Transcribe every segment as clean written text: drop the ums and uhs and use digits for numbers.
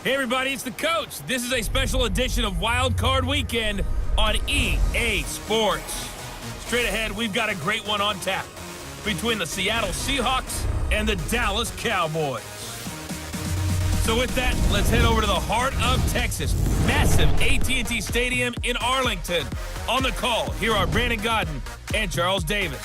Hey everybody, it's the coach. This is a special edition of Wild Card Weekend on EA Sports. Straight ahead, we've got a great one on tap between the Seattle Seahawks and the Dallas Cowboys. So with that, let's head over to the heart of Texas. Massive AT&T Stadium in Arlington. On the call, here are Brandon Godden and Charles Davis.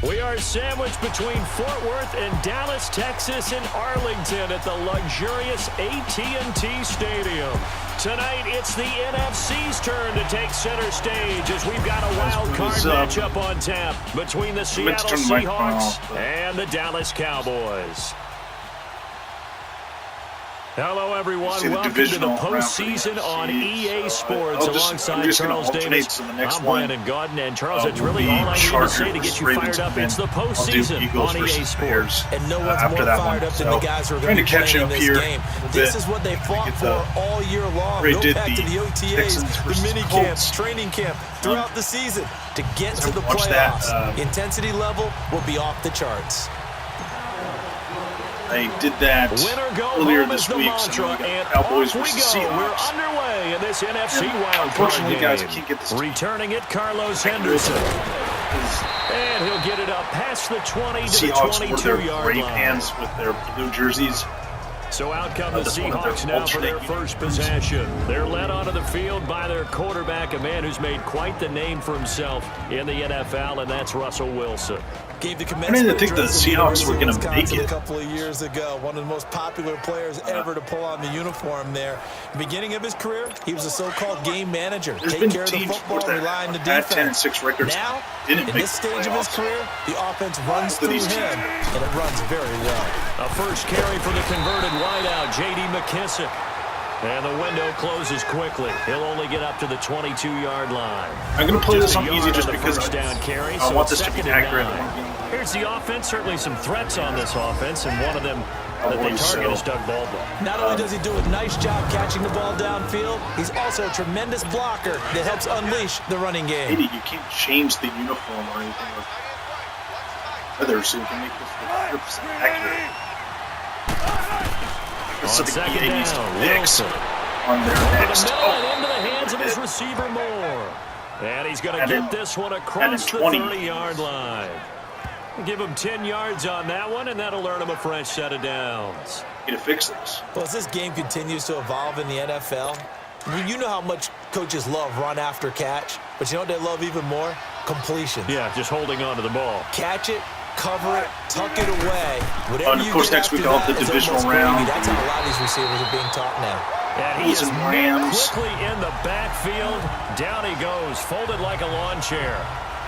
We are sandwiched between Fort Worth and Dallas, Texas, and Arlington at the luxurious AT&T Stadium. Tonight, it's the NFC's turn to take center stage as we've got a wild card matchup on tap between the Seattle Seahawks and the Dallas Cowboys. Hello, everyone. Welcome to the postseason on EA Sports alongside Charles Davis. I'm Brandon Godden, and Charles, it's really all I need to say to get you fired up. It's the postseason on EA Sports. And no one's more fired up than the guys who are going to be playing in this game. This is what they fought for all year long. Go back to the OTAs, the mini camps, training camp, throughout the season to get to the playoffs. Intensity level will be off the charts. They did that earlier this week, so we got Cowboys versus Seahawks. We're underway in this NFC wildcard game. Guys can't get this. Returning it, Carlos Henderson. And he'll get it up past the 20 to Seahawks the 22-yard line. Pants with their blue jerseys. So out come the Seahawks now for their first possession. They're led onto the field by their quarterback, a man who's made quite the name for himself in the NFL, and that's Russell Wilson. I didn't think the Seahawks were going to make it. A couple of years ago, one of the most popular players ever to pull on the uniform there. Beginning of his career, he was a so-called game manager. Take care of the football, rely on the defense. 10-6 records. Now, in this stage of his career, the offense runs through him, and it runs very well. A first carry for the converted wideout, J.D. McKissick. And the window closes quickly. He'll only get up to the 22-yard line. I'm going to play this on easy just because I want this to be accurate. Here's the offense. Certainly some threats on this offense, and one of them that they target is Doug Baldwin. Not only does he do a nice job catching the ball downfield, he's also a tremendous blocker that helps unleash the running game. You can't change the uniform or anything like that. So you can make this 100% accurate. On second down, Wilson. On their next. And into the hands of his receiver Moore. And he's going to get this one across the 30-yard line. Give him 10 yards on that one, and that'll earn him a fresh set of downs. To fix this. Well, as this game continues to evolve in the NFL, you know how much coaches love run after catch, but you know what they love even more? Completion. Yeah, just holding on to the ball. Catch it, cover it, tuck it away. Whatever and of course, next week I'll have the divisional round. That's how a lot of these receivers are being taught now. And he is quickly in the backfield. Down he goes, folded like a lawn chair.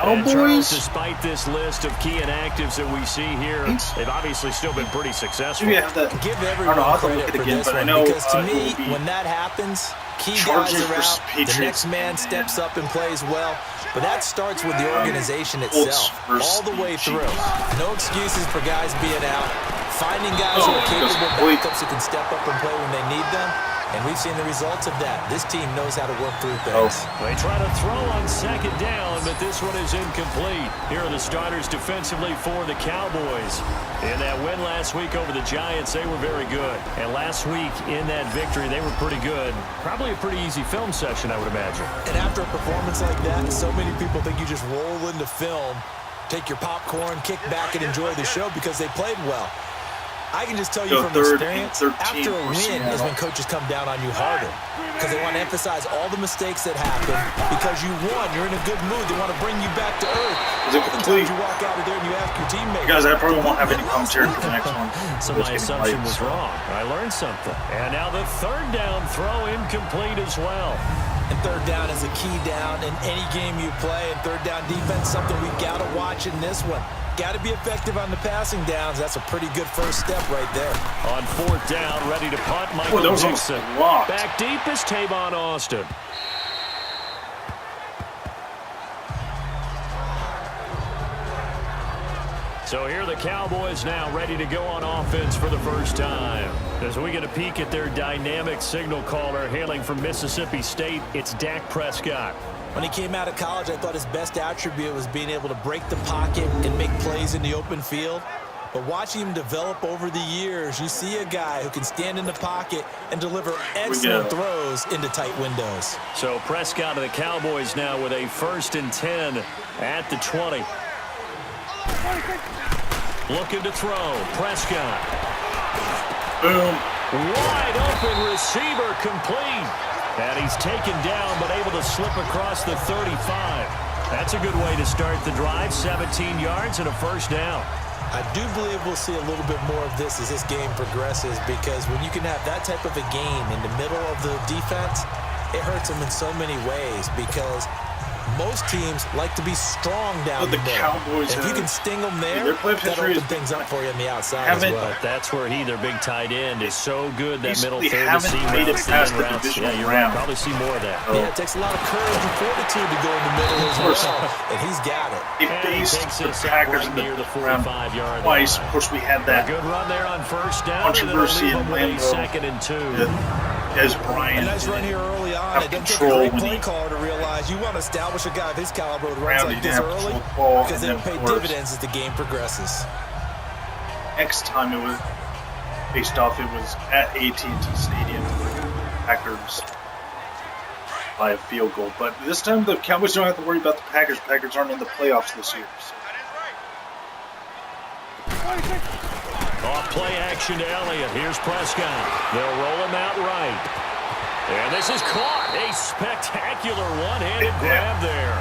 And Charles, despite this list of key inactives that we see here, they've obviously still been pretty successful. Give everyone credit for this one, because to me, when that happens, key guys are out, the next man steps up and plays well. But that starts with the organization itself, all the way through. No excuses for guys being out. Finding guys who are capable backups who can step up and play when they need them. And we've seen the results of that. This team knows how to work through things. They try to throw on second down, but this one is incomplete. Here are the starters defensively for the Cowboys. In that win last week over the Giants, they were very good. And last week in that victory, they were pretty good. Probably a pretty easy film session, I would imagine. And after a performance like that, so many people think you just roll into film, take your popcorn, kick back, and enjoy the show because they played well. I can just tell you from experience, after a win is when coaches come down on you harder because they want to emphasize all the mistakes that happen. Because you won, you're in a good mood. They want to bring you back to earth. Oftentimes you walk out of there and you ask your teammates. Guys, I probably won't have any commentary for the next one. So my assumption was wrong. I learned something. And now the third down throw incomplete as well. And third down is a key down in any game you play. And third down defense, something we've got to watch in this one. Got to be effective on the passing downs. That's a pretty good first step right there. On fourth down, ready to punt, Michael Dixon. Back deep is Tavon Austin. So here are the Cowboys now ready to go on offense for the first time. As we get a peek at their dynamic signal caller hailing from Mississippi State, it's Dak Prescott. When he came out of college, I thought his best attribute was being able to break the pocket and make plays in the open field. But watching him develop over the years, you see a guy who can stand in the pocket and deliver excellent throws into tight windows. So Prescott of the Cowboys now with a 1st and 10 at the 20. Looking to throw. Prescott. Boom. Wide open receiver complete. And he's taken down but able to slip across the 35. That's a good way to start the drive. 17 yards and a 1st down. I do believe we'll see a little bit more of this as this game progresses, because when you can have that type of a game in the middle of the defense, it hurts them in so many ways, because most teams like to be strong down the middle. Cowboys, if you can sting them there, that'll open things up for you on the outside as well. But that's where their big tight end, is so good, that middle third to haven't made it past the divisional round. Probably see more of that. Yeah, it takes a lot of courage and fortitude to go in the middle as well, and he's got it. It faced the Packers in the 45-yard twice. Of course, we had that good run there on 1st down. controversy in Lambeau. 2nd and 2. As Brian, a nice run here early on. It doesn't take a great play caller to realize you want to establish a guy of his caliber who runs like this early, because it'll pay dividends as the game progresses. Next time it was faced off, it was at AT&T Stadium. Packers by a field goal, but this time the Cowboys don't have to worry about the Packers. Packers aren't in the playoffs this year. So. Off play action to Elliott. Here's Prescott. They'll roll him out right. And this is caught. A spectacular one-handed grab there.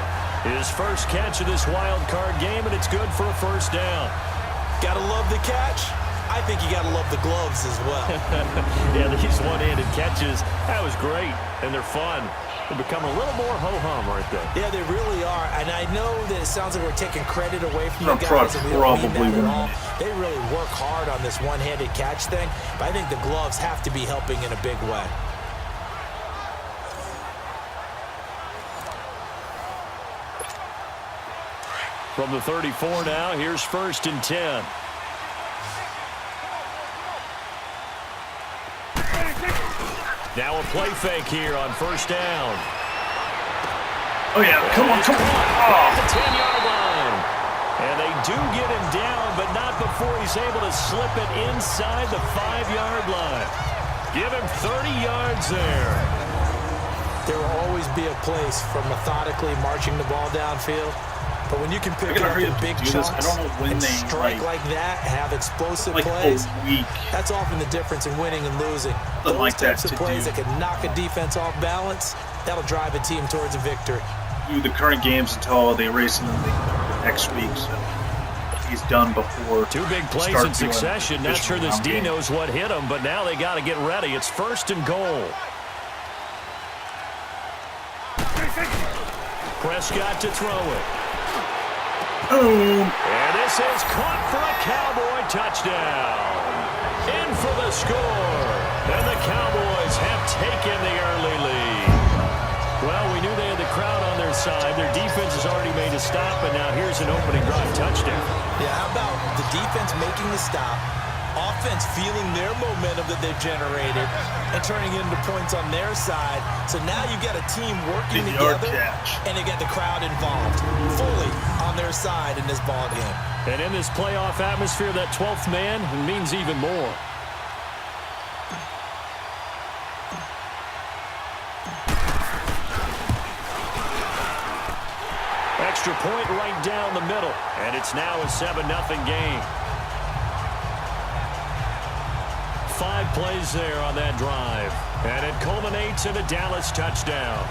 His first catch of this wild card game, and it's good for a 1st down. Gotta love the catch. I think you gotta love the gloves as well. Yeah, these one-handed catches, that was great, and they're fun. They become a little more ho-hum, aren't they? Yeah, they really are. And I know that it sounds like we're taking credit away from the guys, and we don't mean that at all. They really work hard on this one-handed catch thing, but I think the gloves have to be helping in a big way. From the 34 now, here's 1st and 10. Now a play fake here on 1st down. Oh, yeah. Come on. At the 10-yard line. And they do get him down, but not before he's able to slip it inside the 5-yard line. Give him 30 yards there. There will always be a place for methodically marching the ball downfield. But when you can pick it up in big chunks and strike like that, have explosive plays, that's often the difference in winning and losing. Those types of plays that can knock a defense off balance, that'll drive a team towards a victory. Do the current games until they race in the next week. So he's done before. 2 big plays in succession. Not sure this D knows what hit him, but now they got to get ready. It's 1st and goal. Prescott to throw it. Boom. And this is caught for a Cowboy touchdown. In for the score. And the Cowboys have taken the early lead. Well, we knew they had the crowd on their side. Their defense has already made a stop, and now here's an opening drive touchdown. Yeah, how about the defense making the stop, offense feeling their momentum that they've generated, and turning it into points on their side. So now you've got a team working together, and they get the crowd involved fully on their side in this ball game. And in this playoff atmosphere, that 12th man means even more. Extra point right down the middle, and it's now a 7-0 game. 5 plays there on that drive, and it culminates in a Dallas touchdown.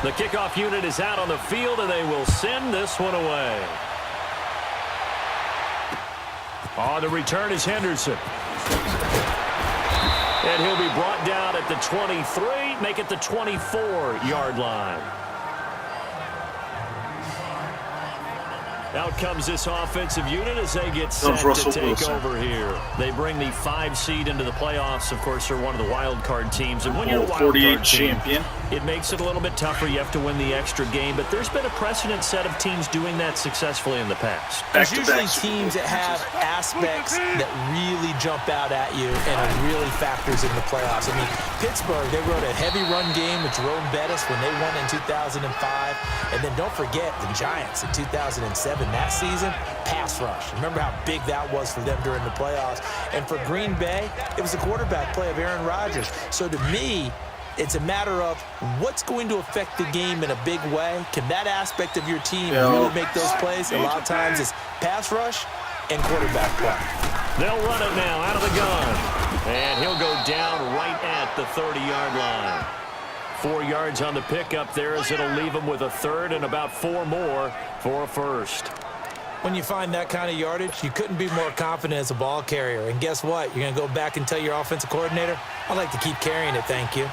The kickoff unit is out on the field, and they will send this one away. On the return is Henderson. And he'll be brought down at the 23, make it the 24-yard line. Out comes this offensive unit as they get set to take over here. They bring the 5 seed into the playoffs. Of course, they're one of the wild card teams. And when you're a wild card champion, it makes it a little bit tougher. You have to win the extra game. But there's been a precedent set of teams doing that successfully in the past. There's usually teams that have aspects that really jump out at you and it really factors in the playoffs. I mean, Pittsburgh, they rode a heavy run game with Jerome Bettis when they won in 2005. And then don't forget the Giants in 2007. That season, pass rush. Remember how big that was for them during the playoffs. And for Green Bay, it was the quarterback play of Aaron Rodgers. So to me, it's a matter of what's going to affect the game in a big way. Can that aspect of your team really make those plays? A lot of times it's pass rush and quarterback play. They'll run it now out of the gun. And he'll go down right at the 30-yard line. 4 yards on the pickup there as it'll leave him with a third and about 4 more for a first. When you find that kind of yardage, you couldn't be more confident as a ball carrier. And guess what? You're going to go back and tell your offensive coordinator, I'd like to keep carrying it, thank you.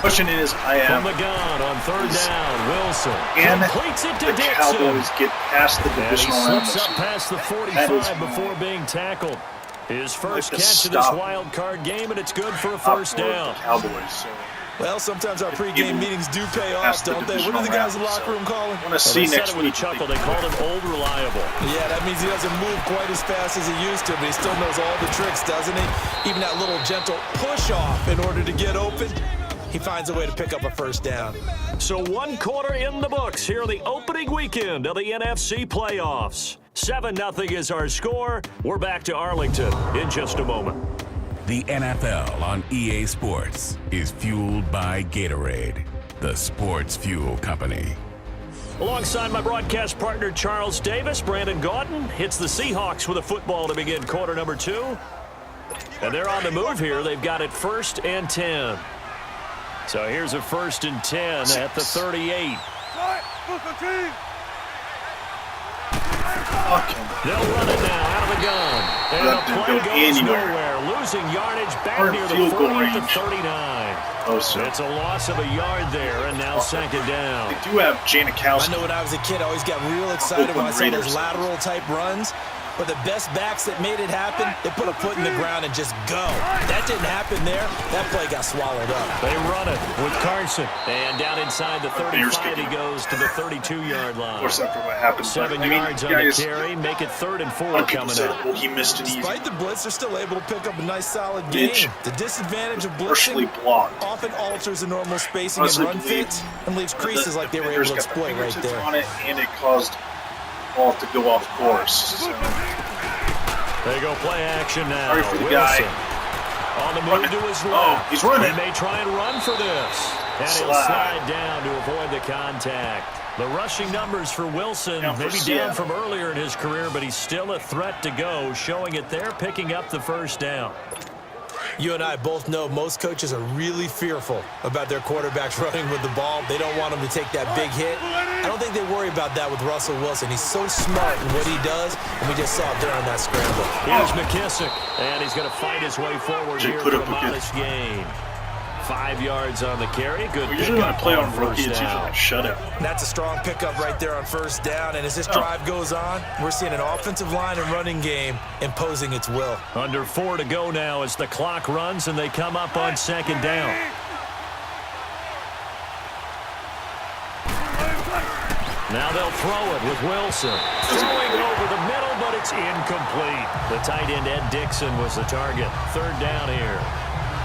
Question is, I am from the gun on third down. Wilson completes it to the Dixon. Cowboys get past the divisional round. He slips up past the 45 before being tackled. His first catch of this wild card game, and it's good for a first down. Cowboys. So well, sometimes our pregame meetings do pay off, don't they? What do the guys in the locker room call him? Want to see next week. Chuckle. They called him old reliable. Yeah, that means he doesn't move quite as fast as he used to, but he still knows all the tricks, doesn't he? Even that little gentle push-off in order to get open. He finds a way to pick up a first down. So 1 quarter in the books here the opening weekend of the NFC playoffs. 7-0 is our score. We're back to Arlington in just a moment. The NFL on EA Sports is fueled by Gatorade, the sports fuel company. Alongside my broadcast partner Charles Davis, Brandon Gaudin hits the Seahawks with a football to begin quarter number 2. And they're on the move here. They've got it 1st and 10. So here's a 1st and 10 at the 38. They'll run it now out of the gun. And the play goes nowhere. Losing yardage back near the 40 to 39. It's a loss of a yard there, and now 2nd down. They do have Janikowski. I know when I was a kid, I always got real excited when I saw those lateral-type runs. But the best backs that made it happen, they put a foot in the ground and just go. That didn't happen there. That play got swallowed up. They run it with Carson. And down inside the 35, he goes to the 32-yard line. Of course, after what happened. 7 yards on the carry. Make it 3rd and 4 coming up. Well, he missed it easy. Despite the blitz, they're still able to pick up a nice, solid game. The disadvantage of blitzing often alters the normal spacing and run fits and leaves creases like they were able to exploit right there. On it, and it caused ball to go off course. So. They go play action now. Sorry for the guy. On the move to his left. Oh, he's running. He may try and run for this. And he'll slide down to avoid the contact. The rushing numbers for Wilson, maybe down from earlier in his career, but he's still a threat to go, showing it there, picking up the 1st down. You and I both know most coaches are really fearful about their quarterbacks running with the ball. They don't want them to take that big hit. I don't think they worry about that with Russell Wilson. He's so smart in what he does, and we just saw it during that scramble. Here's McKissick, and he's going to fight his way forward here for a modest gain. 5 yards on the carry. Good pickup. Usually when I play on rookie, it's usually a shutout. That's a strong pickup right there on 1st down. And as this drive goes on, we're seeing an offensive line and running game imposing its will. Under 4 to go now as the clock runs and they come up on 2nd down. Now they'll throw it with Wilson. Throwing over the middle, but it's incomplete. The tight end, Ed Dixon, was the target. 3rd down here.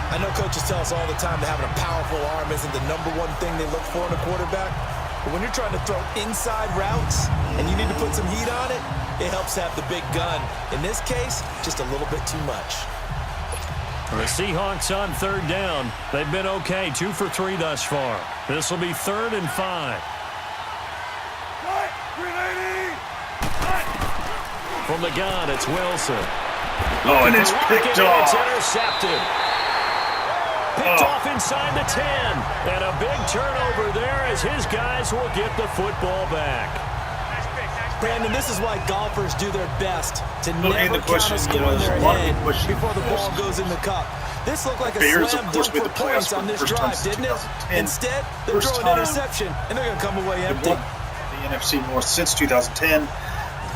I know coaches tell us all the time that having a powerful arm isn't the #1 thing they look for in a quarterback. But when you're trying to throw inside routes and you need to put some heat on it, it helps to have the big gun. In this case, just a little bit too much. The Seahawks on 3rd down. They've been okay, 2 for 3 thus far. This will be 3rd and 5. From the gun, it's Wilson. Oh, and it's picked off. It's intercepted. Picked off inside the 10. And a big turnover there as his guys will get the football back. Brandon, this is why golfers do their best to Well, never the question, count a score in there's their a lot of head people pushing before the ball this. goes in the cup. This looked like a Bears, slam of course, dunk made for the playoffs points for on the this first time drive, since didn't it? 2010. Instead, they First throw an time interception, and they're going to come away they empty. won the NFC North since 2010.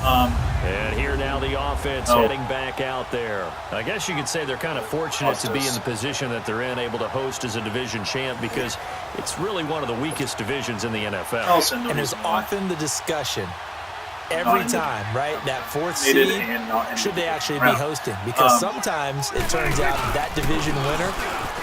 And here now the offense heading back out there. I guess you could say they're kind of fortunate to be in the position that they're in, able to host as a division champ, because it's really one of the weakest divisions in the NFL. And there's often the discussion every time, right, that fourth seed, should they actually be hosting? Because sometimes it turns out that division winner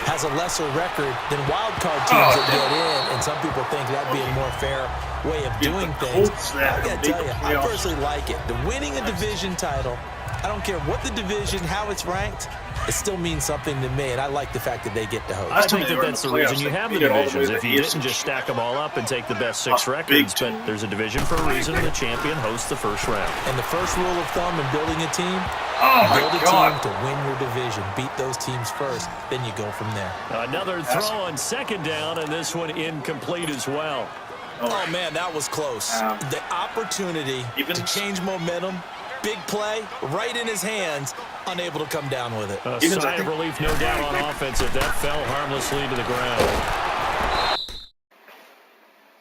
has a lesser record than wild card teams that get in, and some people think that'd be a more fair way of doing things. I gotta tell you, I personally like it. The winning a division title, I don't care what the division, how it's ranked, it still means something to me, and I like the fact that they get to host. I think that's the reason you have the divisions. If you didn't just stack them all up and take the best 6 records, but there's a division for a reason, and the champion hosts the first round. And the first rule of thumb in building a team, build a team to win your division. Beat those teams first, then you go from there. Another throw on second down, and this one incomplete as well. Oh, man, that was close. The opportunity to change momentum, big play, right in his hands, unable to come down with it. A sigh of relief, no doubt, on offense if that fell harmlessly to the ground.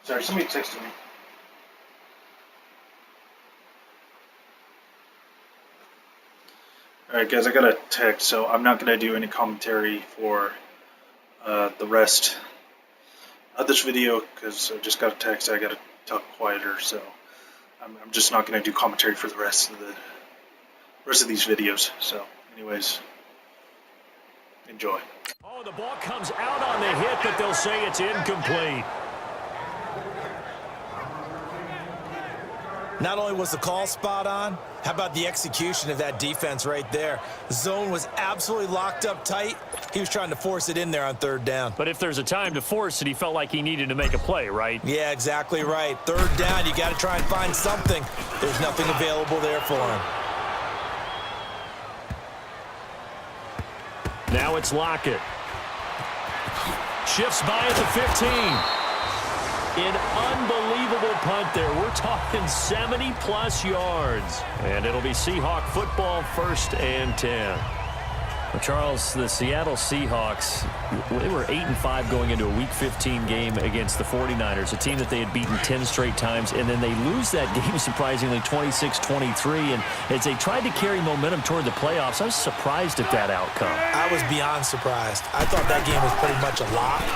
Sorry, somebody texted me. All right, guys, I got a text, so I'm not going to do any commentary for the rest of this video because I just got a text. I got to talk quieter, so I'm just not going to do commentary for the rest of these videos. So, anyways, enjoy. Oh, the ball comes out on the hit, but they'll say it's incomplete. Not only was the call spot on, how about the execution of that defense right there? The zone was absolutely locked up tight. He was trying to force it in there on third down. But if there's a time to force it, he felt like he needed to make a play, right? Yeah, exactly right. Third down, you got to try and find something. There's nothing available there for him. Now it's Lockett. Shifts by at the 15. An unbelievable punt there. We're talking 70-plus yards. And it'll be Seahawk football, 1st and 10. Well, Charles, the Seattle Seahawks, they were 8-5 going into a Week 15 game against the 49ers, a team that they had beaten 10 straight times, and then they lose that game, surprisingly, 26-23. And as they tried to carry momentum toward the playoffs, I was surprised at that outcome. I was beyond surprised. I thought that game was pretty much a lock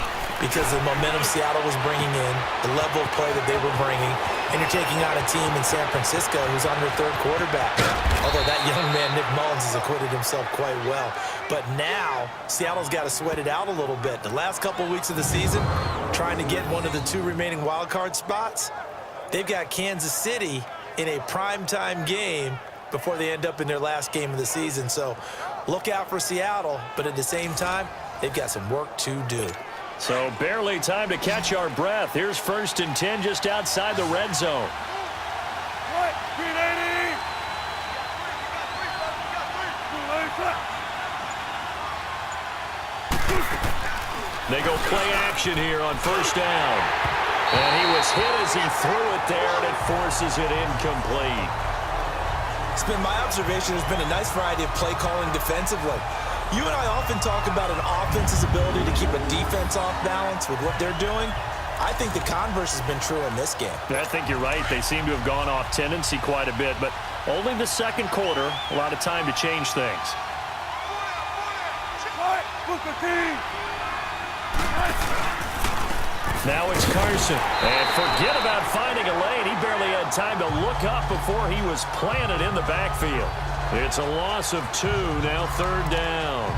because of the momentum Seattle was bringing in, the level of play that they were bringing, and you're taking on a team in San Francisco who's on their 3rd quarterback. Although that young man, Nick Mullins, has acquitted himself quite well. But now, Seattle's got to sweat it out a little bit. The last couple weeks of the season, trying to get one of the 2 remaining wild card spots, they've got Kansas City in a primetime game before they end up in their last game of the season. So look out for Seattle, but at the same time, they've got some work to do. So barely time to catch our breath. Here's 1st and 10 just outside the red zone. They go play action here on 1st down. And he was hit as he threw it there, and it forces it incomplete. It's been my observation there's been a nice variety of play calling defensively. You and I often talk about an offense's ability to keep a defense off balance with what they're doing. I think the converse has been true in this game. I think you're right. They seem to have gone off tendency quite a bit, but only the 2nd quarter, a lot of time to change things. Now it's Carson. And forget about finding a lane. He barely had time to look up before he was planted in the backfield. It's a loss of 2, now 3rd down.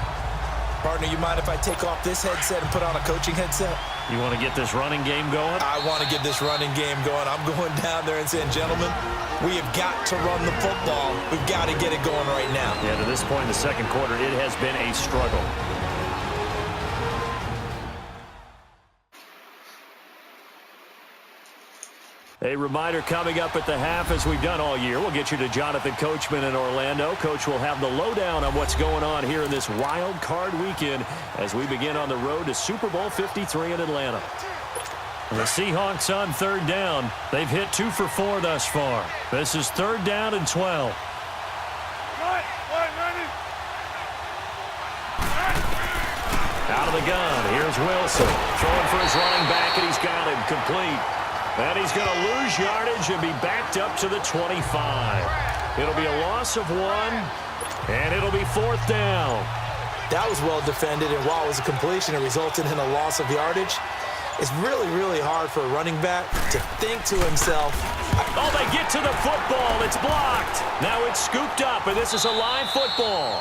Partner, you mind if I take off this headset and put on a coaching headset? You want to get this running game going? I want to get this running game going. I'm going down there and saying, gentlemen, we have got to run the football. We've got to get it going right now. Yeah, to this point in the 2nd quarter, it has been a struggle. A reminder coming up at the half, as we've done all year. We'll get you to Jonathan Coachman in Orlando. Coach will have the lowdown on what's going on here in this wild card weekend as we begin on the road to Super Bowl 53 in Atlanta. The Seahawks on 3rd down. They've hit 2 for 4 thus far. This is 3rd down and 12. Out of the gun, here's Wilson. Throwing for his running back, and he's got him complete. And he's going to lose yardage and be backed up to the 25. It'll be a loss of 1, and it'll be 4th down. That was well defended, and while it was a completion, it resulted in a loss of yardage. It's really, really hard for a running back to think to himself. Oh, they get to the football. It's blocked. Now it's scooped up, and this is a live football.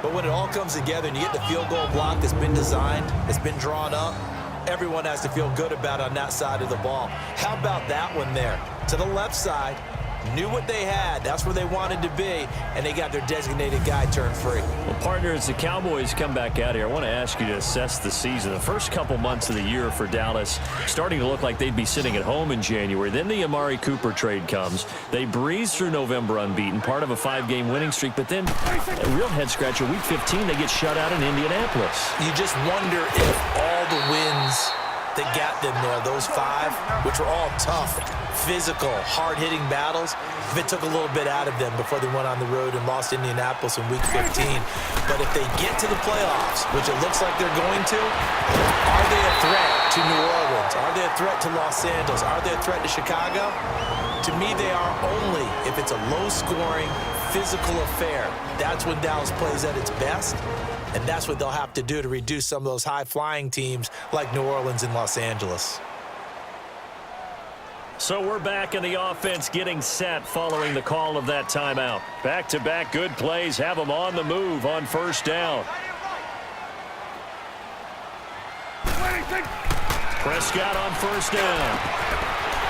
But when it all comes together and you get the field goal block that's been designed, that's been drawn up, everyone has to feel good about it on that side of the ball. How about that one there? To the left side, knew what they had. That's where they wanted to be, and they got their designated guy turned free. Well, partner, as the Cowboys come back out here, I want to ask you to assess the season. The first couple months of the year for Dallas starting to look like they'd be sitting at home in January. Then the Amari Cooper trade comes. They breeze through November unbeaten, part of a 5-game winning streak. But then a real head-scratcher, Week 15, they get shut out in Indianapolis. You just wonder if all the wins that got them there, those 5, which were all tough, physical, hard-hitting battles, if it took a little bit out of them before they went on the road and lost Indianapolis in Week 15. But if they get to the playoffs, which it looks like they're going to, are they a threat to New Orleans? Are they a threat to Los Angeles? Are they a threat to Chicago? To me, they are only if it's a low-scoring, physical affair. That's when Dallas plays at its best. And that's what they'll have to do to reduce some of those high-flying teams like New Orleans and Los Angeles. So we're back in the offense getting set following the call of that timeout. Back-to-back good plays have them on the move on 1st down. Prescott on 1st down.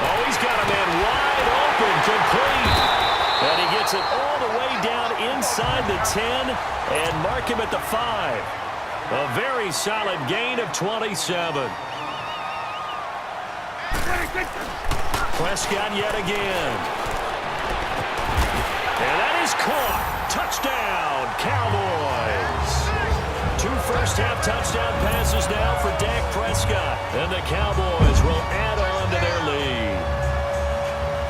Oh, he's got a man wide open, complete. And he gets it all the way down inside the 10 and mark him at the 5. A very solid gain of 27. Prescott yet again. And that is caught. Touchdown, Cowboys. 2 first-half touchdown passes now for Dak Prescott. And the Cowboys will add on to their lead.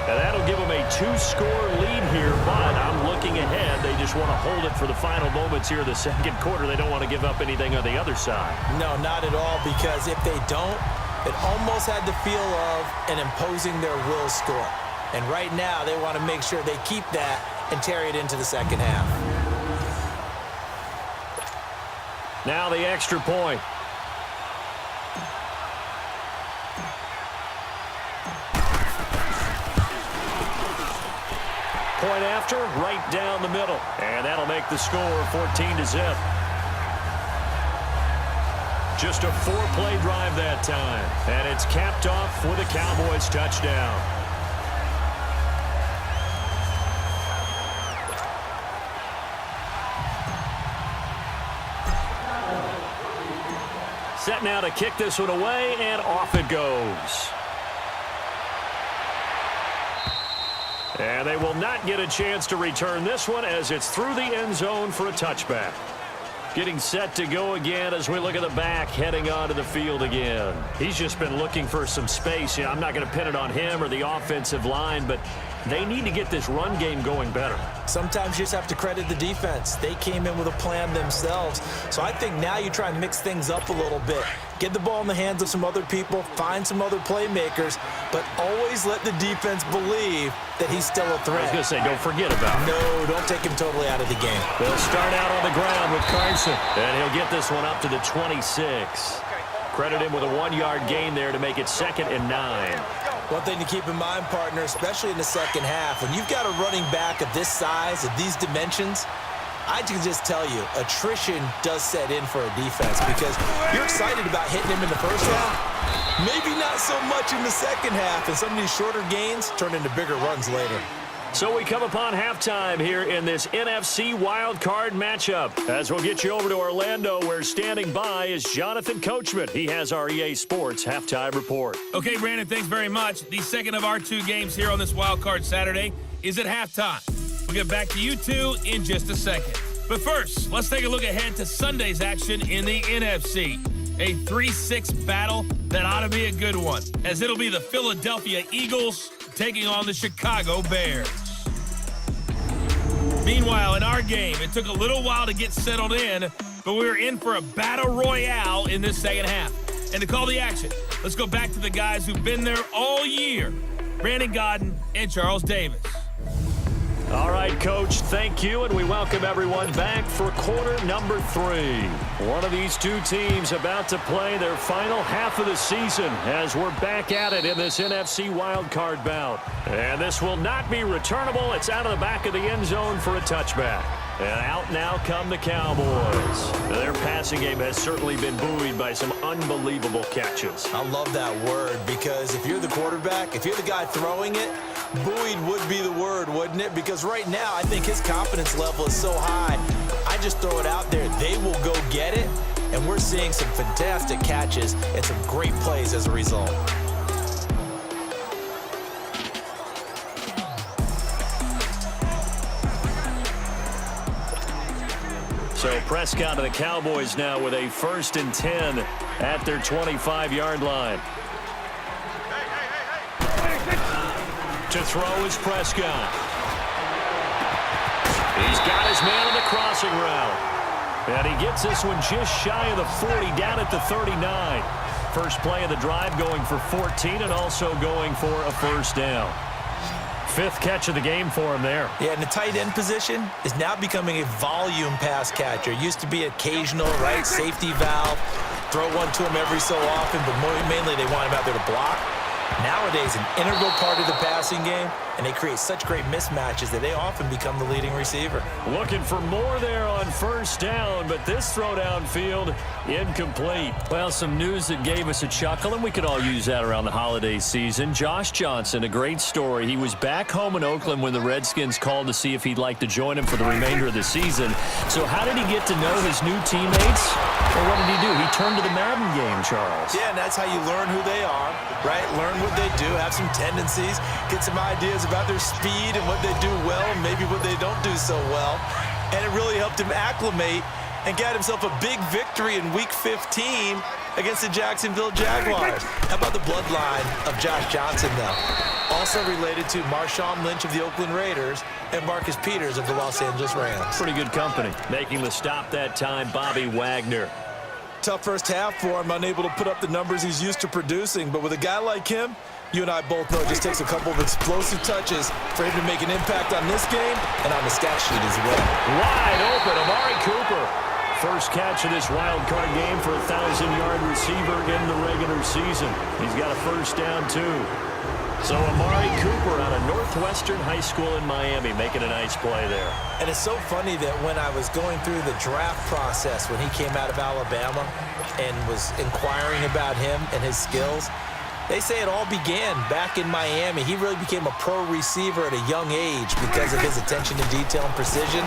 And that'll give them a 2-score lead here, but I'm looking ahead. They just want to hold it for the final moments here in the 2nd quarter. They don't want to give up anything on the other side. No, not at all, because if they don't, it almost had the feel of an imposing their will score. And right now, they want to make sure they keep that and carry it into the 2nd half. Now the extra point. Point after, right down the middle. And that'll make the score 14-0. Just a 4-play drive that time. And it's capped off with a Cowboys touchdown. Set now to kick this one away, and off it goes. And they will not get a chance to return this one as it's through the end zone for a touchback. Getting set to go again as we look at the back heading onto the field again. He's just been looking for some space. I'm not going to pin it on him or the offensive line, but they need to get this run game going better. Sometimes you just have to credit the defense. They came in with a plan themselves. So I think now you try and mix things up a little bit. Get the ball in the hands of some other people, find some other playmakers, but always let the defense believe that he's still a threat. I was going to say, don't forget about him. No, don't take him totally out of the game. They'll start out on the ground with Carson, and he'll get this one up to the 26. Credit him with a 1-yard gain there to make it 2nd and 9. One thing to keep in mind, partner, especially in the 2nd half, when you've got a running back of this size, of these dimensions, I can just tell you, attrition does set in for a defense because you're excited about hitting him in the 1st half. Maybe not so much in the 2nd half, and some of these shorter gains turn into bigger runs later. So we come upon halftime here in this NFC wild card matchup. As we'll get you over to Orlando, where standing by is Jonathan Coachman. He has our EA Sports halftime report. Okay, Brandon, thanks very much. The second of our 2 games here on this wild card Saturday is at halftime. We'll get back to you two in just a second. But first, let's take a look ahead to Sunday's action in the NFC. A 3-6 battle that ought to be a good one, as it'll be the Philadelphia Eagles taking on the Chicago Bears. Meanwhile, in our game, it took a little while to get settled in, but we were in for a battle royale in this second half. And to call the action, let's go back to the guys who've been there all year, Brandon Godden and Charles Davis. All right, Coach, thank you, and we welcome everyone back for quarter number 3. One of these two teams about to play their final half of the season as we're back at it in this NFC wildcard bout. And this will not be returnable. It's out of the back of the end zone for a touchback. And out now come the Cowboys. Their passing game has certainly been buoyed by some unbelievable catches. I love that word, because if you're the quarterback, if you're the guy throwing it, buoyed would be the word, wouldn't it? Because right now, I think his confidence level is so high. I just throw it out there. They will go get it, and we're seeing some fantastic catches and some great plays as a result. So Prescott and the Cowboys now with a 1st and 10 at their 25-yard line. To throw is Prescott. He's got his man on the crossing route. And he gets this one just shy of the 40, down at the 39. First play of the drive going for 14 and also going for a 1st down. 5th catch of the game for him there. Yeah, and the tight end position is now becoming a volume pass catcher. Used to be occasional, right? Safety valve. Throw one to him every so often, but mainly they want him out there to block. Nowadays, an integral part of the passing game, and they create such great mismatches that they often become the leading receiver. Looking for more there on 1st down, but this throw downfield incomplete. Well, some news that gave us a chuckle, and we could all use that around the holiday season. Josh Johnson, a great story. He was back home in Oakland when the Redskins called to see if he'd like to join him for the remainder of the season. So how did he get to know his new teammates? Or what did he do? He turned to the Madden game, Charles. Yeah, and that's how you learn who they are, right? Learn what they do, have some tendencies, get some ideas about their speed and what they do well and maybe what they don't do so well. And it really helped him acclimate and get himself a big victory in Week 15 against the Jacksonville Jaguars. How about the bloodline of Josh Johnson, though? Also related to Marshawn Lynch of the Oakland Raiders and Marcus Peters of the Los Angeles Rams. Pretty good company. Making the stop that time, Bobby Wagner. Tough first half for him, unable to put up the numbers he's used to producing. But with a guy like him, you and I both know it just takes a couple of explosive touches for him to make an impact on this game and on the stat sheet as well. Wide open, Amari Cooper. First catch of this wild card game for a 1,000-yard receiver in the regular season. He's got a 1st down, too. So Amari Cooper out of Northwestern High School in Miami making a nice play there. And it's so funny that when I was going through the draft process when he came out of Alabama and was inquiring about him and his skills, they say it all began back in Miami. He really became a pro receiver at a young age because of his attention to detail and precision.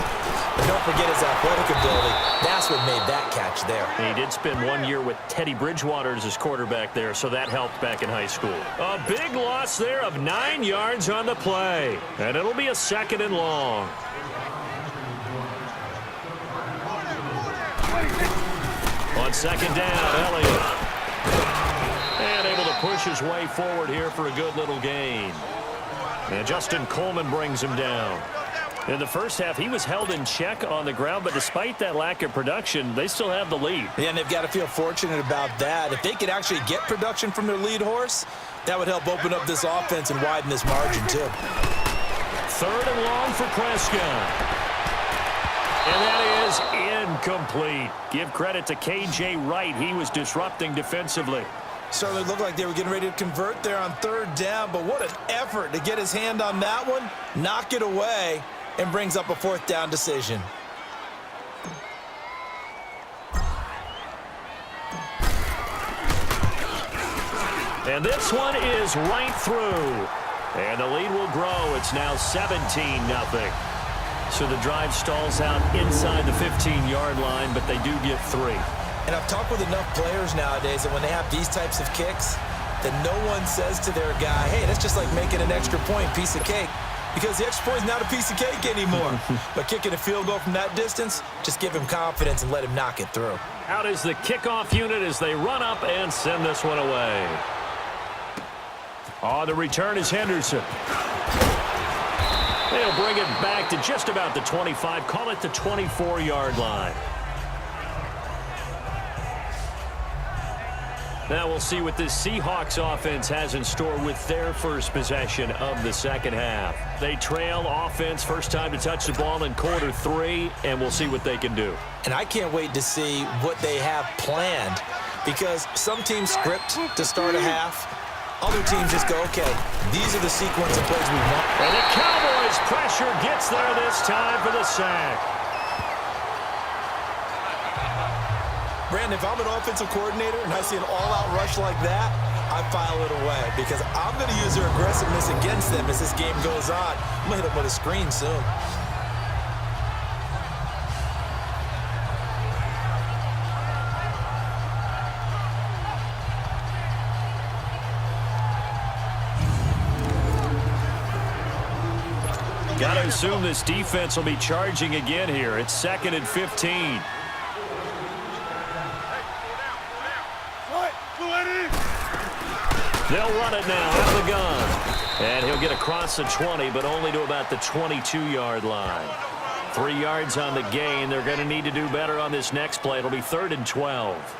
But don't forget his athletic ability. That's what made that catch there. He did spend 1 year with Teddy Bridgewater as his quarterback there, so that helped back in high school. A big loss there of 9 yards on the play. And it'll be a 2nd and long. On 2nd down, Elliott. And able to push his way forward here for a good little gain. And Justin Coleman brings him down. In the first half, he was held in check on the ground, but despite that lack of production, they still have the lead. Yeah, and they've got to feel fortunate about that. If they could actually get production from their lead horse, that would help open up this offense and widen this margin, too. 3rd and long for Prescott. And that is incomplete. Give credit to K.J. Wright. He was disrupting defensively. Certainly looked like they were getting ready to convert there on 3rd down, but what an effort to get his hand on that one, knock it away, and brings up a 4th down decision. And this one is right through. And the lead will grow. It's now 17-0. So the drive stalls out inside the 15-yard line, but they do get 3. And I've talked with enough players nowadays that when they have these types of kicks, that no one says to their guy, hey, that's just like making an extra point, piece of cake. because the extra point is not a piece of cake anymore. But kicking a field goal from that distance, just give him confidence and let him knock it through. Out is the kickoff unit as they run up and send this one away. On the return is Henderson. They'll bring it back to just about the 25, call it the 24-yard line. Now we'll see what this Seahawks offense has in store with their first possession of the second half. They trail offense, first time to touch the ball in quarter 3, and we'll see what they can do. And I can't wait to see what they have planned, because some teams script to start a half. Other teams just go, okay, these are the sequence of plays we want. And the Cowboys pressure gets there this time for the sack. Brandon, if I'm an offensive coordinator and I see an all-out rush like that, I file it away because I'm going to use their aggressiveness against them as this game goes on. I'm going to hit them with a screen soon. Got to assume this defense will be charging again here. It's 2nd and 15. They'll run it now out of the gun. And he'll get across the 20, but only to about the 22-yard line. 3 yards on the gain. They're going to need to do better on this next play. It'll be 3rd and 12.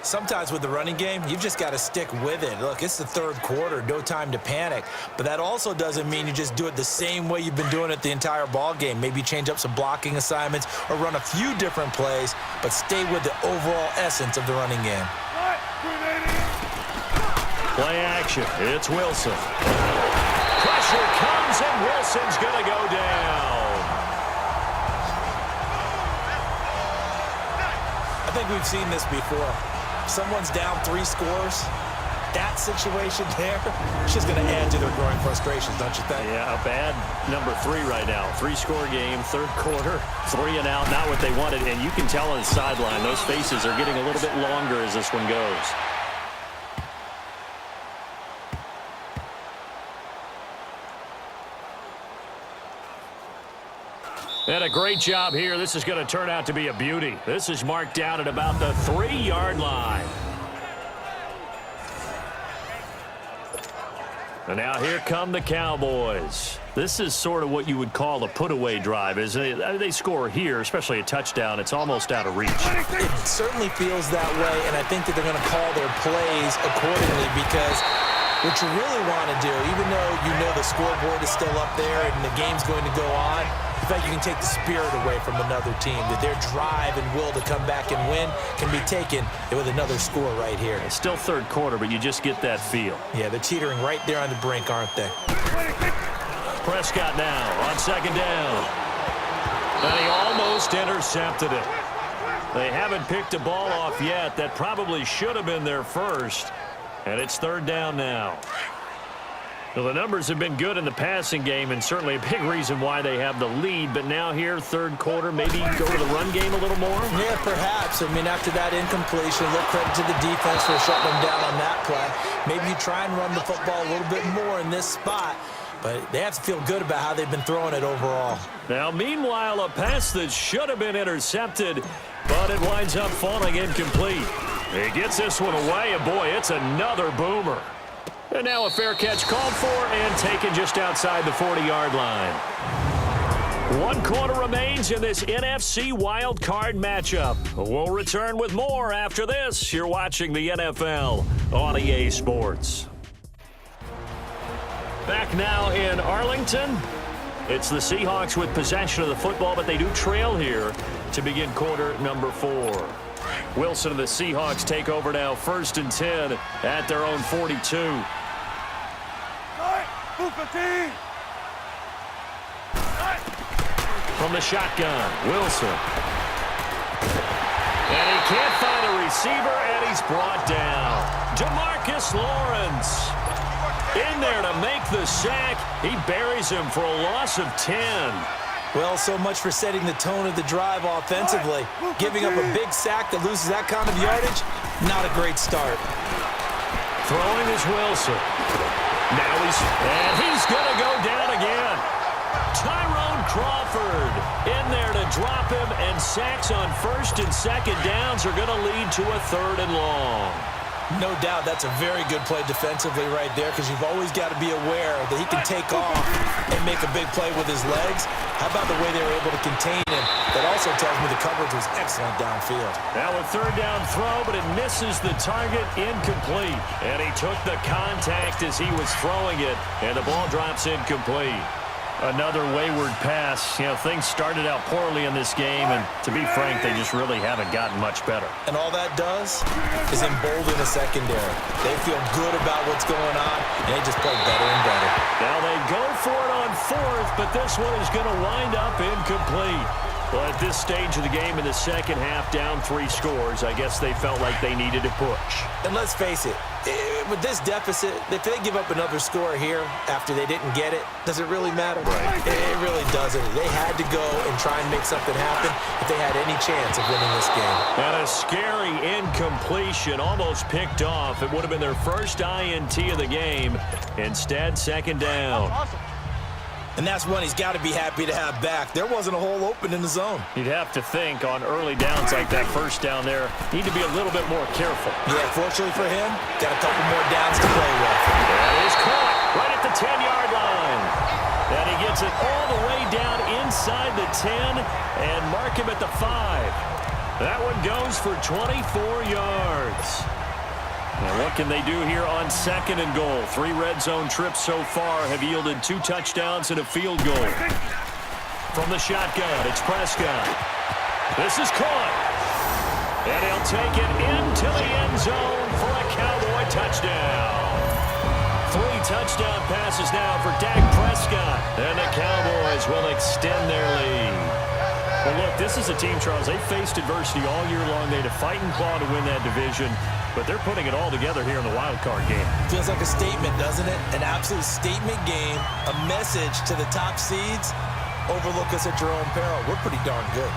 Sometimes with the running game, you've just got to stick with it. Look, it's the 3rd quarter, no time to panic. But that also doesn't mean you just do it the same way you've been doing it the entire ball game. Maybe change up some blocking assignments or run a few different plays, but stay with the overall essence of the running game. Play action. It's Wilson. Pressure comes, and Wilson's going to go down. I think we've seen this before. Someone's down 3 scores. That situation there, it's just going to add to their growing frustrations, don't you think? Yeah, a bad number 3 right now. 3-score game, 3rd quarter, 3 and out, not what they wanted. And you can tell on the sideline, those faces are getting a little bit longer as this one goes. And a great job here. This is going to turn out to be a beauty. This is marked down at about the 3-yard line. And now here come the Cowboys. This is sort of what you would call a put-away drive, isn't it? They score here, especially a touchdown. It's almost out of reach. It certainly feels that way, and I think that they're going to call their plays accordingly because what you really want to do, even though you know the scoreboard is still up there and the game's going to go on, in fact, you can take the spirit away from another team, that their drive and will to come back and win can be taken with another score right here. It's still 3rd quarter, but you just get that feel. Yeah, they're teetering right there on the brink, aren't they? Prescott now on 2nd down. And he almost intercepted it. They haven't picked a ball off yet. That probably should have been their first. And it's 3rd down now. Well, the numbers have been good in the passing game and certainly a big reason why they have the lead. But now here, 3rd quarter, maybe go to the run game a little more? Yeah, perhaps. I mean, after that incompletion, a little credit to the defense for shutting them down on that play. Maybe you try and run the football a little bit more in this spot. But they have to feel good about how they've been throwing it overall. Now, meanwhile, a pass that should have been intercepted, but it winds up falling incomplete. He gets this one away, and boy, it's another boomer. And now a fair catch called for and taken just outside the 40-yard line. 1 quarter remains in this NFC wild card matchup. We'll return with more after this. You're watching the NFL on EA Sports. Back now in Arlington. It's the Seahawks with possession of the football, but they do trail here to begin quarter number 4. Wilson and the Seahawks take over now, 1st and 10 at their own 42. From the shotgun, Wilson. And he can't find a receiver, and he's brought down. DeMarcus Lawrence in there to make the sack. He buries him for a loss of 10. Well, so much for setting the tone of the drive offensively. Giving up a big sack that loses that kind of yardage, not a great start. Throwing is Wilson. Now he's going to go down again. Tyrone Crawford in there to drop him, and sacks on first and second downs are going to lead to a 3rd and long. No doubt that's a very good play defensively right there, because you've always got to be aware that he can take off and make a big play with his legs. How about the way they were able to contain him? That also tells me the coverage was excellent downfield. Now a 3rd down throw, but it misses the target, incomplete. And he took the contact as he was throwing it, and the ball drops incomplete. Another wayward pass. You know, things started out poorly in this game, and to be frank, they just really haven't gotten much better. And all that does is embolden the secondary. They feel good about what's going on, and they just play better and better. Now they go for it on 4th, but this one is going to wind up incomplete. Well, at this stage of the game in the second half, down 3 scores, I guess they felt like they needed to push. And let's face it, with this deficit, if they give up another score here after they didn't get it, does it really matter? Right. It really doesn't. They had to go and try and make something happen if they had any chance of winning this game. And a scary incompletion, almost picked off. It would have been their first INT of the game. Instead, 2nd down. And that's one he's got to be happy to have back. There wasn't a hole open in the zone. You'd have to think on early downs like that first down there, need to be a little bit more careful. Yeah, fortunately for him, got a couple more downs to play with. That is caught right at the 10-yard line. And he gets it all the way down inside the 10 and mark him at the 5. That one goes for 24 yards. Now what can they do here on 2nd and goal? 3 red zone trips so far have yielded 2 touchdowns and a field goal. From the shotgun, it's Prescott. This is caught. And he'll take it into the end zone for a Cowboy touchdown. 3 touchdown passes now for Dak Prescott. And the Cowboys will extend their lead. Well, look, this is a team, Charles, they faced adversity all year long. They had to fight and claw to win that division. But they're putting it all together here in the wild card game. Feels like a statement, doesn't it? An absolute statement game, a message to the top seeds. Overlook us at your own peril. We're pretty darn good.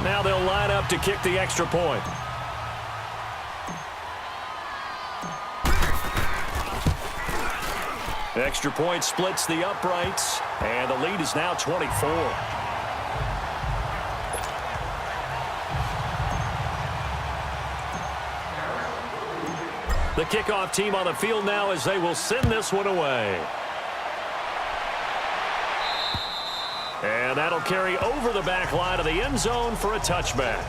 Now they'll line up to kick the extra point. The extra point splits the uprights, and the lead is now 24. The kickoff team on the field now as they will send this one away. And that'll carry over the back line of the end zone for a touchback.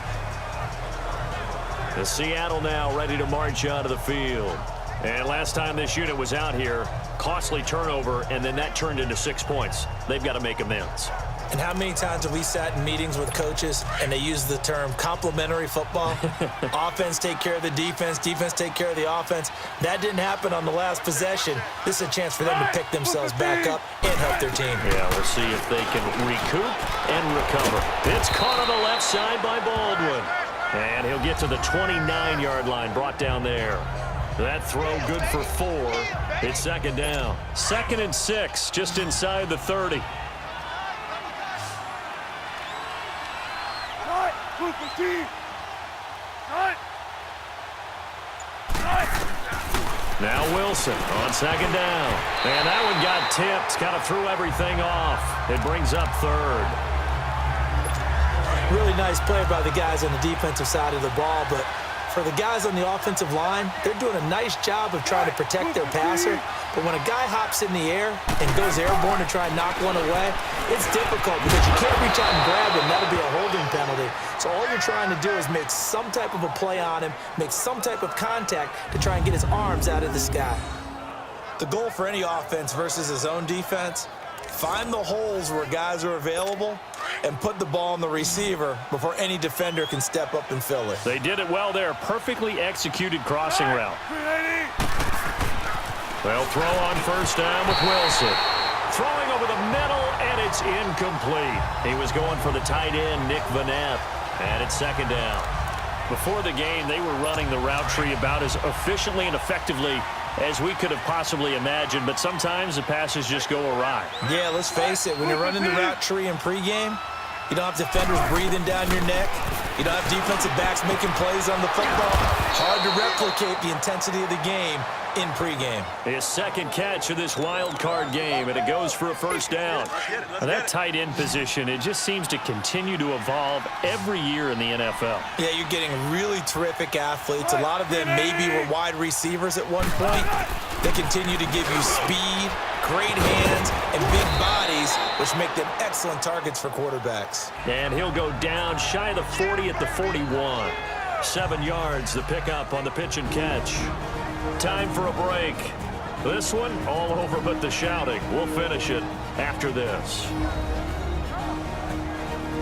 The Seattle now ready to march out of the field. And last time this unit was out here, costly turnover, and then that turned into 6 points. They've got to make amends. And how many times have we sat in meetings with coaches and they use the term complementary football? Offense take care of the defense, defense take care of the offense. That didn't happen on the last possession. This is a chance for them to pick themselves back up and help their team. Yeah, we'll see if they can recoup and recover. It's caught on the left side by Baldwin. And he'll get to the 29-yard line, brought down there. That throw good for 4. It's 2nd down. 2nd and 6, just inside the 30. Now Wilson on 2nd down. And that one got tipped. Kind of threw everything off. It brings up 3rd. Really nice play by the guys on the defensive side of the ball, but for the guys on the offensive line, they're doing a nice job of trying to protect their passer. But when a guy hops in the air and goes airborne to try and knock one away, it's difficult because you can't reach out and grab him. That'll be a holding penalty. So all you're trying to do is make some type of a play on him, make some type of contact to try and get his arms out of the sky. The goal for any offense versus his own defense, find the holes where guys are available and put the ball on the receiver before any defender can step up and fill it. They did it well there. Perfectly executed crossing route. They'll throw on 1st down with Wilson. Throwing over the middle, and it's incomplete. He was going for the tight end, Nick Vanette, and it's 2nd down. Before the game, they were running the route tree about as efficiently and effectively as we could have possibly imagined, but sometimes the passes just go awry. Yeah, let's face it. When you're running the route tree in pregame, You don't have defenders breathing down your neck. You don't have defensive backs making plays on the football. Hard to replicate the intensity of the game in pregame. His second catch of this wild card game, and it goes for a first down. Now, that tight end position, it just seems to continue to evolve every year in the NFL. Yeah, you're getting really terrific athletes. A lot of them maybe were wide receivers at one point. They continue to give you speed, great hands, and big bodies, which make them excellent targets for quarterbacks. And he'll go down shy of the 40 at the 41. 7 yards, the pickup on the pitch and catch. Time for a break. This one, all over but the shouting. We'll finish it after this.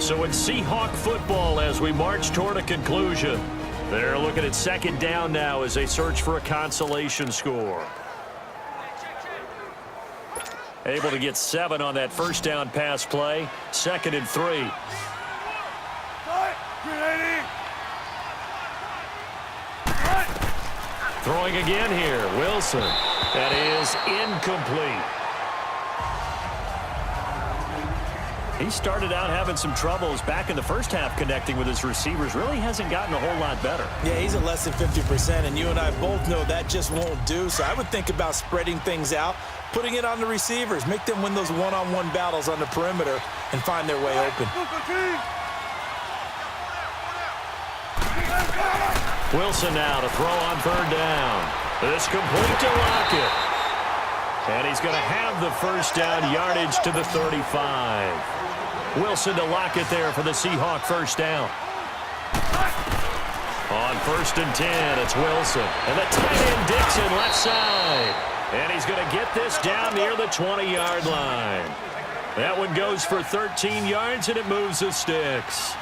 So it's Seahawk football as we march toward a conclusion. They're looking at second down now as they search for a consolation score. Able to get 7 on that first down pass play. 2nd and 3. Throwing again here, Wilson. That is incomplete. He started out having some troubles back in the first half connecting with his receivers. Really hasn't gotten a whole lot better. Yeah, he's at less than 50%, and you and I both know that just won't do. So I would think about spreading things out, putting it on the receivers, make them win those one-on-one battles on the perimeter and find their way open. Wilson now to throw on 3rd down. This complete to Lockett. And he's going to have the first down, yardage to the 35. Wilson to Lockett there for the Seahawk first down. On 1st and 10, it's Wilson. And the tight end Dixon left side. And he's going to get this down near the 20-yard line. That one goes for 13 yards, and it moves the sticks.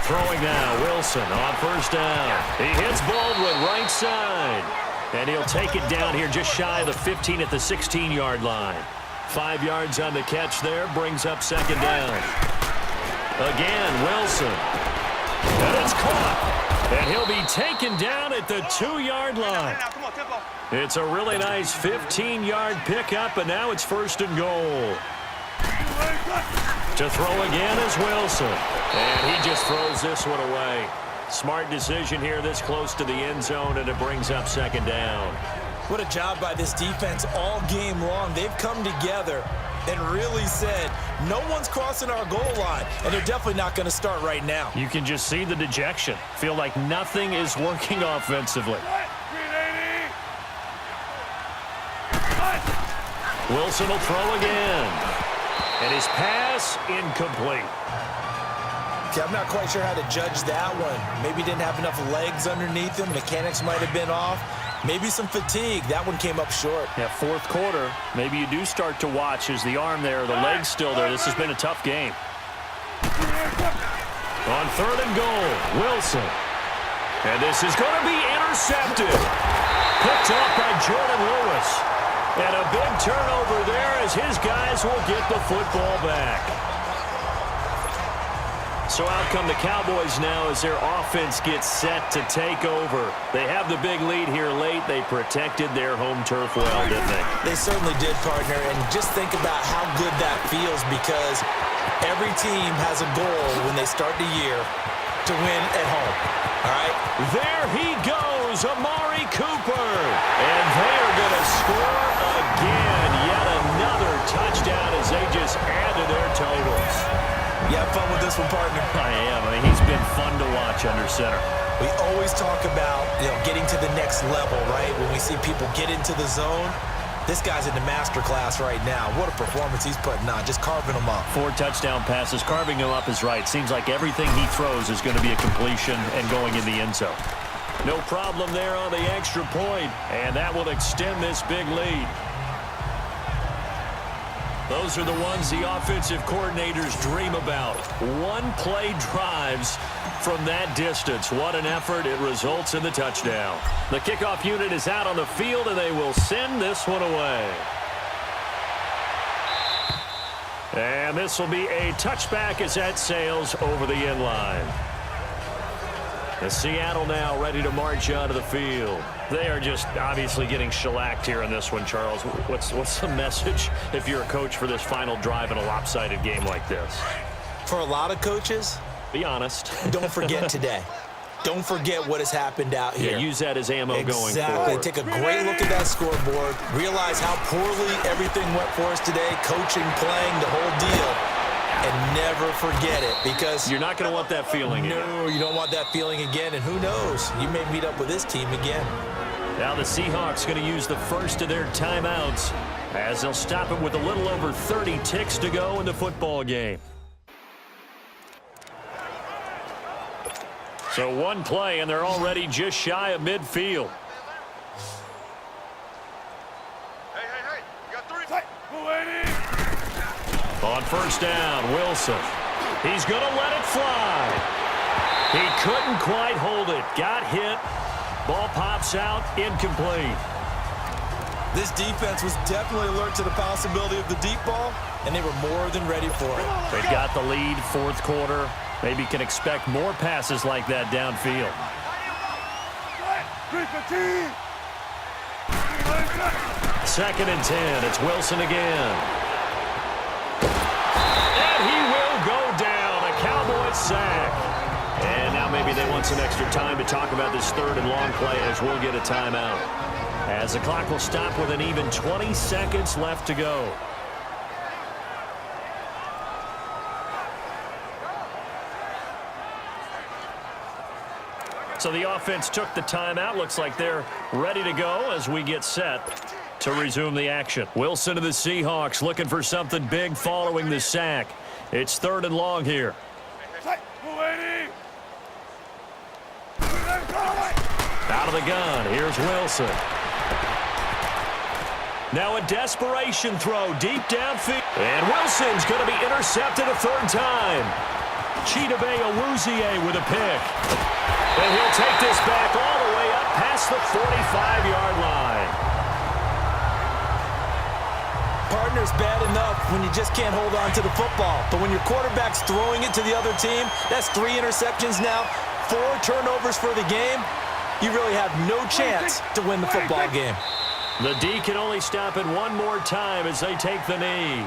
Throwing now, Wilson on 1st down. He hits Baldwin right side. And he'll take it down here just shy of the 15 at the 16-yard line. 5 yards on the catch there, brings up 2nd down. Again, Wilson. And it's caught. And he'll be taken down at the 2-yard line. It's a really nice 15-yard pickup, and now it's 1st and goal. To throw again is Wilson. And he just throws this one away. Smart decision here this close to the end zone, and it brings up 2nd down. What a job by this defense all game long. They've come together and really said, no one's crossing our goal line, and they're definitely not going to start right now. You can just see the dejection. Feel like nothing is working offensively. Wilson will throw again. And his pass incomplete. Okay, I'm not quite sure how to judge that one. Maybe didn't have enough legs underneath him. Mechanics might have been off. Maybe some fatigue. That one came up short. Yeah, 4th quarter. Maybe you do start to watch as the arm there, the leg's still there. This has been a tough game. On 3rd and goal, Wilson. And this is going to be intercepted. Picked off by Jordan Lewis. And a big turnover there as his guys will get the football back. So out come the Cowboys now as their offense gets set to take over. They have the big lead here late. They protected their home turf well, didn't they? They certainly did, partner. And just think about how good that feels, because every team has a goal when they start the year to win at home. All right? There he goes, Amari Cooper. And they are going to score again. Yet another touchdown as they just add to their totals. You have fun with this one, partner? I am. I mean, he's been fun to watch under center. We always talk about, getting to the next level, right? When we see people get into the zone, this guy's in the master class right now. What a performance he's putting on, just carving them up. 4 touchdown passes. Carving him up is right. Seems like everything he throws is going to be a completion and going in the end zone. No problem there on the extra point, and that will extend this big lead. Those are the ones the offensive coordinators dream about. One-play drives from that distance. What an effort. It results in the touchdown. The kickoff unit is out on the field, and they will send this one away. And this will be a touchback as that sails over the end line. The Seattle now ready to march onto the field. They are just obviously getting shellacked here in this one, Charles. What's the message if you're a coach for this final drive in a lopsided game like this? For a lot of coaches, be honest. Don't forget today. Don't forget what has happened out here. Yeah, use that as ammo going forward. Exactly. Take a great look at that scoreboard. Realize how poorly everything went for us today. Coaching, playing, the whole deal. And never forget it, because you're not going to want that feeling again. No, you don't want that feeling again. And who knows? You may meet up with this team again. Now the Seahawks going to use the first of their timeouts as they'll stop it with a little over 30 ticks to go in the football game. So one play, and they're already just shy of midfield. Hey, you got 3. On first down, Wilson. He's going to let it fly. He couldn't quite hold it. Got hit. Ball pops out, incomplete. This defense was definitely alert to the possibility of the deep ball, and they were more than ready for it. They've got the lead, fourth quarter. Maybe can expect more passes like that downfield. Second and 10. It's Wilson again. And he will go down. A Cowboys sack. And now maybe they want some extra time to talk about this third and long play as we'll get a timeout. As the clock will stop with an even 20 seconds left to go. So the offense took the timeout. Looks like they're ready to go as we get set to resume the action. Wilson to the Seahawks looking for something big following the sack. It's third and long here. Out of the gun. Here's Wilson. Now a desperation throw deep downfield. And Wilson's going to be intercepted a third time. Chidobe Awuzie with a pick. And he'll take this back all the way up past the 45-yard line. Partner's bad enough when you just can't hold on to the football. But when your quarterback's throwing it to the other team, that's 3 interceptions now, 4 turnovers for the game. You really have no chance to win the football game. The D can only stop it one more time as they take the knee.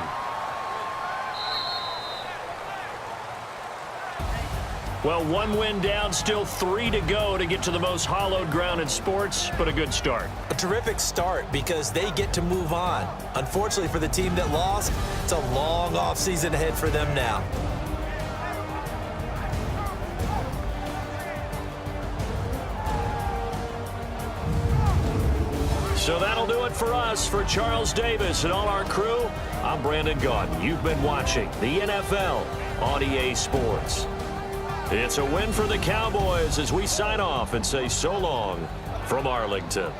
Well, 1 win down, still 3 to go to get to the most hallowed ground in sports, but a good start. A terrific start because they get to move on. Unfortunately for the team that lost, it's a long offseason ahead for them now. So that'll do it for us. For Charles Davis and all our crew, I'm Brandon Gaudin. You've been watching the NFL on EA Sports. It's a win for the Cowboys as we sign off and say so long from Arlington.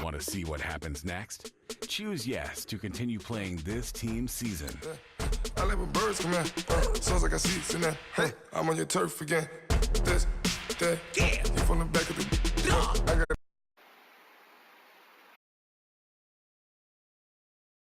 Want to see what happens next? Choose yes to continue playing this team's season. I live with birds come in. Sounds like I see seats in there. Hey, I'm on your turf again. This, that. Yeah. You from the back of the. I got